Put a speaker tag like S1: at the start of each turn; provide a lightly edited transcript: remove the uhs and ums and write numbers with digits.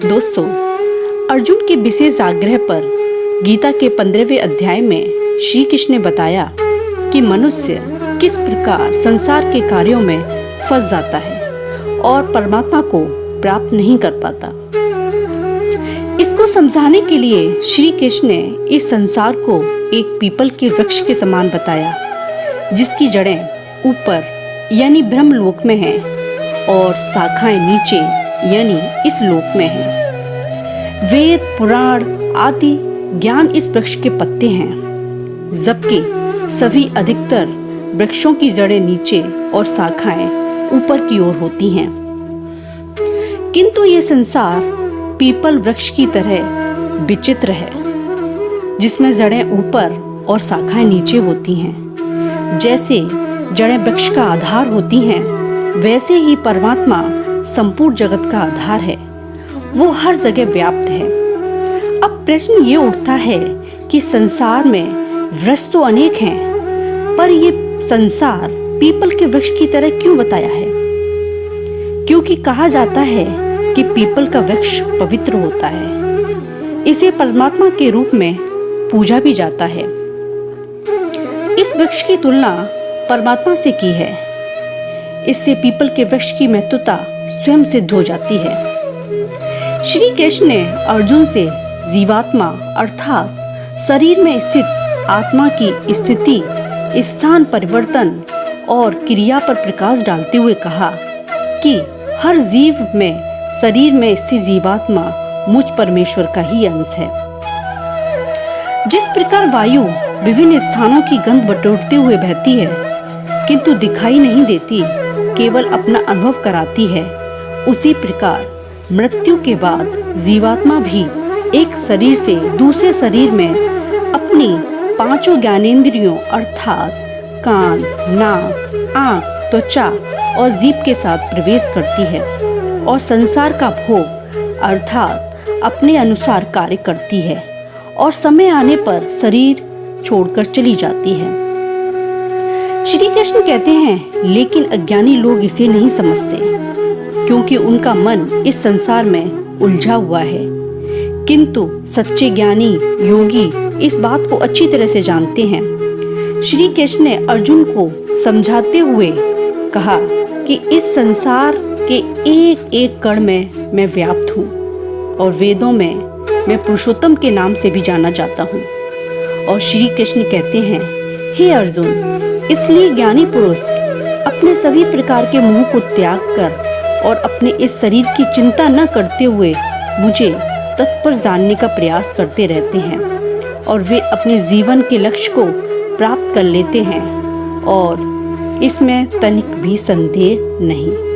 S1: दोस्तों, अर्जुन के विशेष आग्रह पर गीता के 15वें अध्याय में श्री कृष्ण ने बताया कि मनुष्य किस प्रकार संसार के कार्यों में फंस जाता है और परमात्मा को प्राप्त नहीं कर पाता। इसको समझाने के लिए श्री कृष्ण ने इस संसार को एक पीपल के वृक्ष के समान बताया, जिसकी जड़ें ऊपर यानी ब्रह्मलोक में हैं और शाखाएं नीचे यानी इस लोक में हैं। वेद, पुराण आदि ज्ञान इस वृक्ष के पत्ते हैं, जबकि सभी अधिकतर वृक्षों की जड़ें नीचे और शाखाएं ऊपर की ओर होती हैं। किंतु ये संसार पीपल वृक्ष की तरह विचित्र है, जिसमें जड़ें ऊपर और शाखाएं नीचे होती हैं। जैसे जड़ें वृक्ष का आधार होती हैं, वैसे ही परमात्मा संपूर्ण जगत का आधार है। वो हर जगह व्याप्त है। अब प्रश्न ये उठता है कि संसार में वृक्ष तो अनेक हैं, पर ये संसार पीपल के वृक्ष की तरह क्यों बताया है? क्योंकि कहा जाता है कि पीपल का वृक्ष पवित्र होता है। इसे परमात्मा के रूप में पूजा भी जाता है। इस वृक्ष की तुलना परमात्मा से की है। इससे पीपल के वृक्ष की महत्वता स्वयं सिद्ध हो जाती है। श्री कृष्ण ने अर्जुन से जीवात्मा अर्थात शरीर में स्थित आत्मा की स्थिति, स्थान परिवर्तन और क्रिया पर प्रकाश डालते हुए कहा कि हर जीव में शरीर में स्थित जीवात्मा मुझ परमेश्वर का ही अंश है। जिस प्रकार वायु विभिन्न स्थानों की गंध बटोरते हुए बहती है, किंतु दिखाई नहीं देती, केवल अपना अनुभव कराती है, उसी प्रकार मृत्यु के बाद जीवात्मा भी एक शरीर से दूसरे शरीर में अपनी पांचों ज्ञानेंद्रियों अर्थात कान, नाक, आंख, त्वचा और जीभ के साथ प्रवेश करती है और संसार का भोग अर्थात अपने अनुसार कार्य करती है और समय आने पर शरीर छोड़कर चली जाती है। श्री कृष्ण कहते हैं, लेकिन अज्ञानी लोग इसे नहीं समझते, क्योंकि उनका मन इस संसार में उलझा हुआ है। किंतु सच्चे ज्ञानी योगी इस बात को अच्छी तरह से जानते हैं। श्री कृष्ण ने अर्जुन को समझाते हुए कहा कि इस संसार के एक एक कण में मैं व्याप्त हूँ और वेदों में मैं पुरुषोत्तम के नाम से भी जाना जाता हूँ। और श्री कृष्ण कहते हैं, हे अर्जुन, इसलिए ज्ञानी पुरुष अपने सभी प्रकार के मोह को त्याग कर और अपने इस शरीर की चिंता न करते हुए मुझे तत्पर जानने का प्रयास करते रहते हैं और वे अपने जीवन के लक्ष्य को प्राप्त कर लेते हैं और इसमें तनिक भी संदेह नहीं।